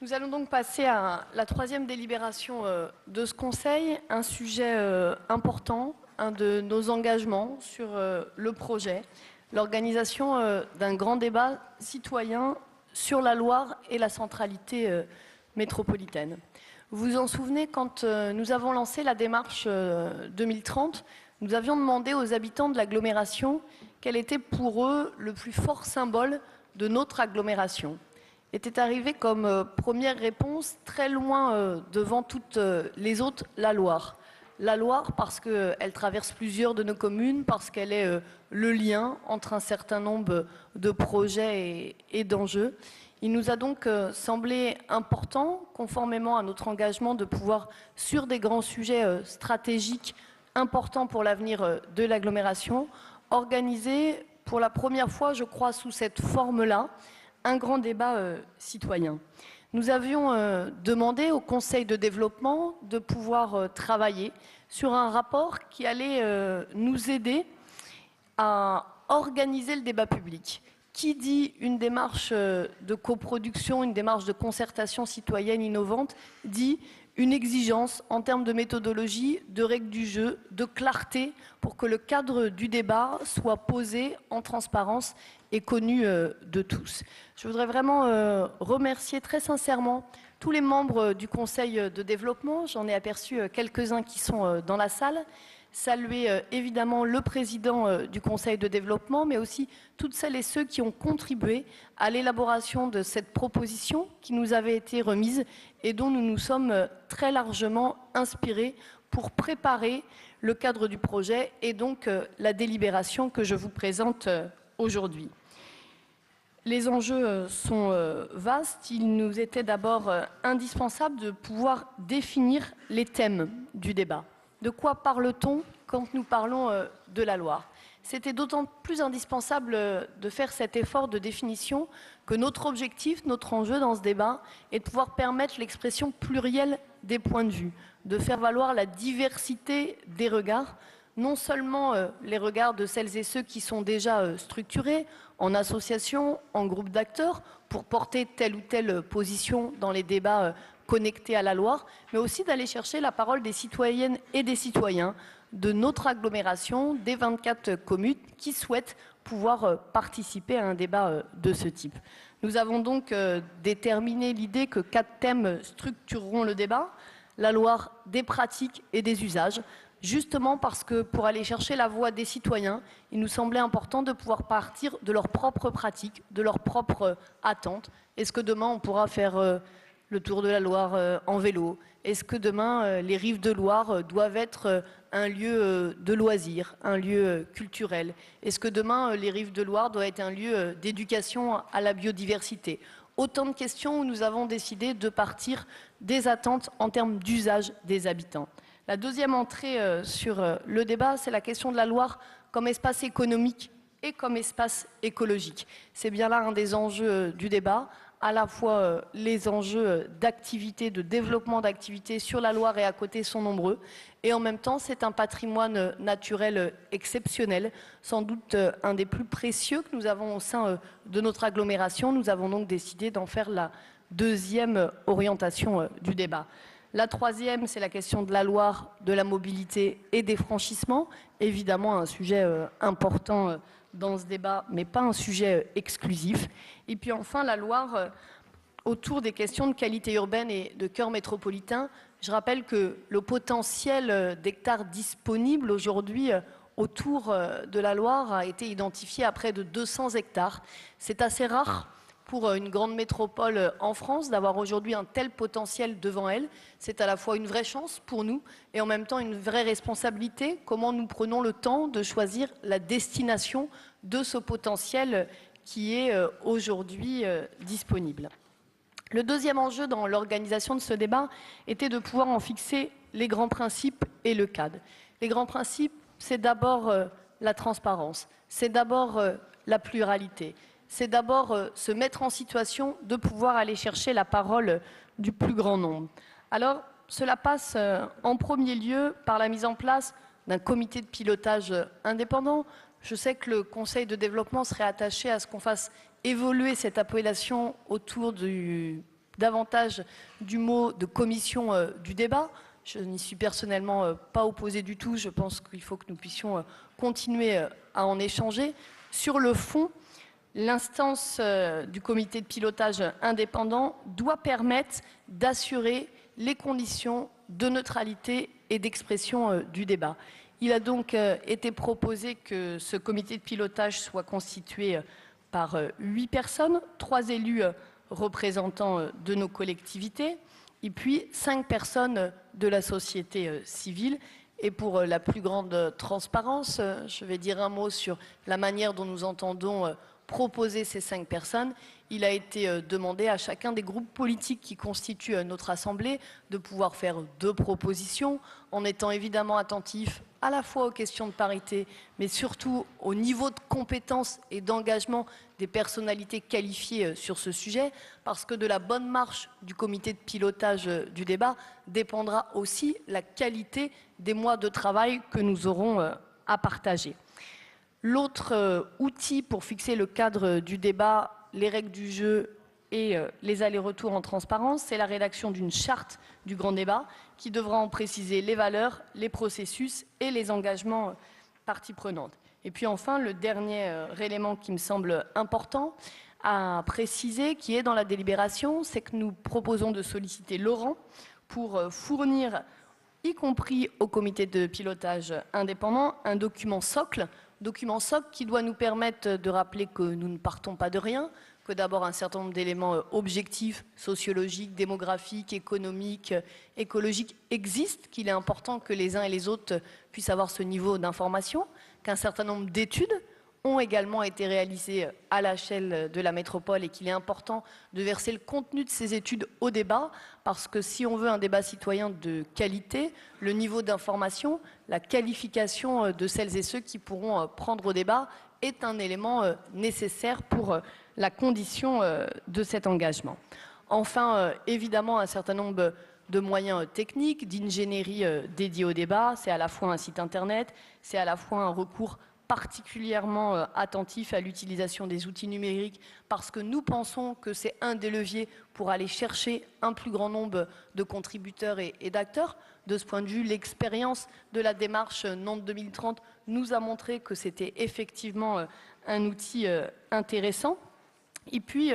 Nous allons donc passer à la troisième délibération de ce Conseil, un sujet important, un de nos engagements sur le projet, l'organisation d'un grand débat citoyen sur la Loire et la centralité métropolitaine. Vous vous en souvenez, quand nous avons lancé la démarche 2030, nous avions demandé aux habitants de l'agglomération quel était pour eux le plus fort symbole de notre agglomération. Était arrivé comme première réponse, très loin devant toutes les autres, la Loire. La Loire parce qu'elle traverse plusieurs de nos communes, parce qu'elle est le lien entre un certain nombre de projets et d'enjeux. Il nous a donc semblé important, conformément à notre engagement, de pouvoir, sur des grands sujets stratégiques importants pour l'avenir de l'agglomération, organiser pour la première fois, je crois, sous cette forme-là, un grand débat citoyen. Nous avions demandé au Conseil de développement de pouvoir travailler sur un rapport qui allait nous aider à organiser le débat public. Qui dit une démarche de coproduction, une démarche de concertation citoyenne innovante, dit une exigence en termes de méthodologie, de règles du jeu, de clarté, pour que le cadre du débat soit posé en transparence et connu de tous. Je voudrais vraiment remercier très sincèrement tous les membres du Conseil de développement. J'en ai aperçu quelques-uns qui sont dans la salle. Saluer évidemment le président du Conseil de développement, mais aussi toutes celles et ceux qui ont contribué à l'élaboration de cette proposition qui nous avait été remise et dont nous nous sommes très largement inspirés pour préparer le cadre du projet et donc la délibération que je vous présente aujourd'hui. Les enjeux sont vastes. Il nous était d'abord indispensable de pouvoir définir les thèmes du débat. De quoi parle-t-on quand nous parlons de la Loire? C'était d'autant plus indispensable de faire cet effort de définition que notre objectif, notre enjeu dans ce débat est de pouvoir permettre l'expression plurielle des points de vue, de faire valoir la diversité des regards, non seulement les regards de celles et ceux qui sont déjà structurés en association, en groupe d'acteurs, pour porter telle ou telle position dans les débats connectés à la Loire, mais aussi d'aller chercher la parole des citoyennes et des citoyens de notre agglomération, des 24 communes qui souhaitent pouvoir participer à un débat de ce type. Nous avons donc déterminé l'idée que 4 thèmes structureront le débat, la Loire des pratiques et des usages, justement parce que pour aller chercher la voix des citoyens, il nous semblait important de pouvoir partir de leurs propres pratiques, de leurs propres attentes. Est-ce que demain on pourra faire le tour de la Loire en vélo? Est-ce que demain les rives de Loire doivent être un lieu de loisirs, un lieu culturel? Est-ce que demain les rives de Loire doivent être un lieu d'éducation à la biodiversité? Autant de questions où nous avons décidé de partir des attentes en termes d'usage des habitants. La deuxième entrée sur le débat, c'est la question de la Loire comme espace économique et comme espace écologique. C'est bien là un des enjeux du débat, à la fois les enjeux d'activité, de développement d'activité sur la Loire et à côté sont nombreux, et en même temps c'est un patrimoine naturel exceptionnel, sans doute un des plus précieux que nous avons au sein de notre agglomération. Nous avons donc décidé d'en faire la deuxième orientation du débat. La troisième, c'est la question de la Loire, de la mobilité et des franchissements. Évidemment, un sujet important dans ce débat, mais pas un sujet exclusif. Et puis enfin, la Loire, autour des questions de qualité urbaine et de cœur métropolitain. Je rappelle que le potentiel d'hectares disponibles aujourd'hui autour de la Loire a été identifié à près de 200 hectares. C'est assez rare pour une grande métropole en France d'avoir aujourd'hui un tel potentiel devant elle. C'est à la fois une vraie chance pour nous et en même temps une vraie responsabilité. Comment nous prenons le temps de choisir la destination de ce potentiel qui est aujourd'hui disponible. Le deuxième enjeu dans l'organisation de ce débat était de pouvoir en fixer les grands principes et le cadre. Les grands principes, c'est d'abord la transparence, c'est d'abord la pluralité. C'est d'abord se mettre en situation de pouvoir aller chercher la parole du plus grand nombre. Alors, cela passe en premier lieu par la mise en place d'un comité de pilotage indépendant. Je sais que le Conseil de développement serait attaché à ce qu'on fasse évoluer cette appellation autour du davantage du mot de commission du débat. Je n'y suis personnellement pas opposée du tout. Je pense qu'il faut que nous puissions continuer à en échanger. Sur le fond, l'instance du comité de pilotage indépendant doit permettre d'assurer les conditions de neutralité et d'expression du débat. Il a donc été proposé que ce comité de pilotage soit constitué par 8 personnes, 3 élus représentants de nos collectivités, et puis 5 personnes de la société civile. Et pour la plus grande transparence, je vais dire un mot sur la manière dont nous entendons proposer ces 5 personnes. Il a été demandé à chacun des groupes politiques qui constituent notre Assemblée de pouvoir faire 2 propositions, en étant évidemment attentif à la fois aux questions de parité, mais surtout au niveau de compétences et d'engagement des personnalités qualifiées sur ce sujet, parce que de la bonne marche du comité de pilotage du débat dépendra aussi la qualité des mois de travail que nous aurons à partager. L'autre outil pour fixer le cadre du débat, les règles du jeu et les allers-retours en transparence, c'est la rédaction d'une charte du grand débat qui devra en préciser les valeurs, les processus et les engagements parties prenantes. Et puis enfin, le dernier élément qui me semble important à préciser, qui est dans la délibération, c'est que nous proposons de solliciter Laurent pour fournir, y compris au comité de pilotage indépendant, un document socle qui doit nous permettre de rappeler que nous ne partons pas de rien, que d'abord un certain nombre d'éléments objectifs, sociologiques, démographiques, économiques, écologiques existent, qu'il est important que les uns et les autres puissent avoir ce niveau d'information, qu'un certain nombre d'études ont également été réalisées à l'échelle de la métropole et qu'il est important de verser le contenu de ces études au débat, parce que si on veut un débat citoyen de qualité, le niveau d'information, la qualification de celles et ceux qui pourront prendre au débat est un élément nécessaire pour la condition de cet engagement. Enfin, évidemment, un certain nombre de moyens techniques, d'ingénierie dédiés au débat. C'est à la fois un site internet, c'est à la fois un recours particulièrement attentif à l'utilisation des outils numériques parce que nous pensons que c'est un des leviers pour aller chercher un plus grand nombre de contributeurs et d'acteurs. De ce point de vue, l'expérience de la démarche Nantes 2030 nous a montré que c'était effectivement un outil intéressant. Et puis,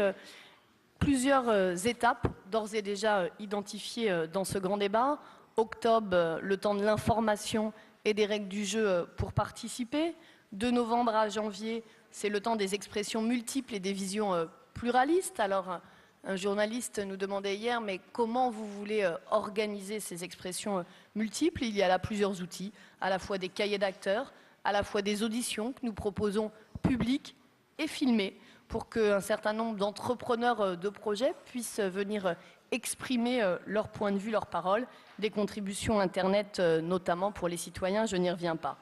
plusieurs étapes d'ores et déjà identifiées dans ce grand débat. Octobre, le temps de l'information et des règles du jeu pour participer. De novembre à janvier, c'est le temps des expressions multiples et des visions pluralistes. Alors, un journaliste nous demandait hier, mais comment vous voulez organiser ces expressions multiples? Il y a là plusieurs outils, à la fois des cahiers d'acteurs, à la fois des auditions que nous proposons publiques et filmées, pour qu'un certain nombre d'entrepreneurs de projets puissent venir exprimer leur point de vue, leurs paroles, des contributions Internet notamment pour les citoyens, je n'y reviens pas.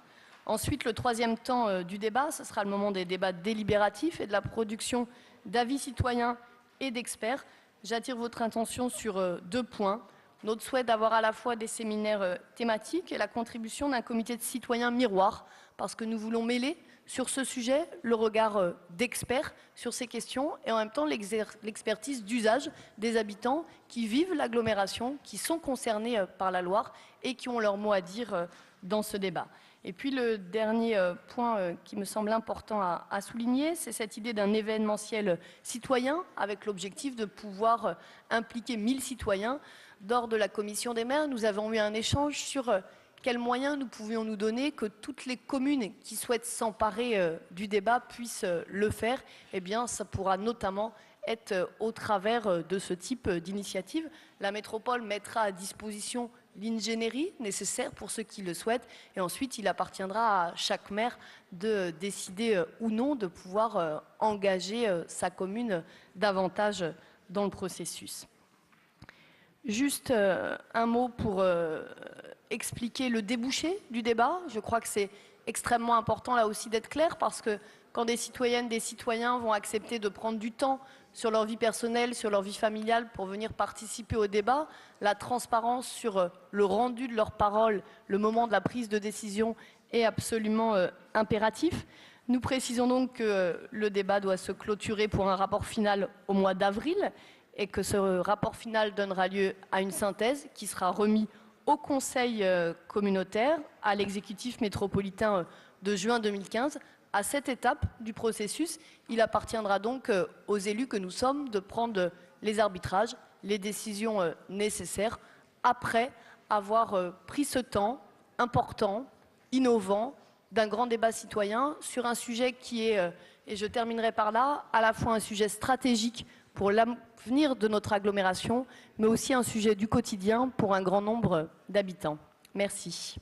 Ensuite, le troisième temps du débat, ce sera le moment des débats délibératifs et de la production d'avis citoyens et d'experts. J'attire votre attention sur 2 points. Notre souhait d'avoir à la fois des séminaires thématiques et la contribution d'un comité de citoyens miroir, parce que nous voulons mêler sur ce sujet le regard d'experts sur ces questions et en même temps l'expertise d'usage des habitants qui vivent l'agglomération, qui sont concernés par la Loire et qui ont leur mot à dire dans ce débat. Et puis le dernier point qui me semble important à souligner, c'est cette idée d'un événementiel citoyen avec l'objectif de pouvoir impliquer 1000 citoyens. Lors de la commission des maires, nous avons eu un échange sur quels moyens nous pouvions nous donner, que toutes les communes qui souhaitent s'emparer du débat puissent le faire. Eh bien, ça pourra notamment être au travers de ce type d'initiative. La métropole mettra à disposition l'ingénierie nécessaire pour ceux qui le souhaitent. Et ensuite, il appartiendra à chaque maire de décider ou non de pouvoir engager sa commune davantage dans le processus. Juste un mot pour expliquer le débouché du débat. Je crois que c'est extrêmement important là aussi d'être clair parce que quand des citoyennes, des citoyens vont accepter de prendre du temps sur leur vie personnelle, sur leur vie familiale pour venir participer au débat, la transparence sur le rendu de leurs paroles, le moment de la prise de décision est absolument impératif. Nous précisons donc que le débat doit se clôturer pour un rapport final au mois d'avril et que ce rapport final donnera lieu à une synthèse qui sera remise au Conseil communautaire, à l'exécutif métropolitain de juin 2015. À cette étape du processus, il appartiendra donc aux élus que nous sommes de prendre les arbitrages, les décisions nécessaires, après avoir pris ce temps important, innovant, d'un grand débat citoyen sur un sujet qui est, et je terminerai par là, à la fois un sujet stratégique pour l'avenir de notre agglomération, mais aussi un sujet du quotidien pour un grand nombre d'habitants. Merci.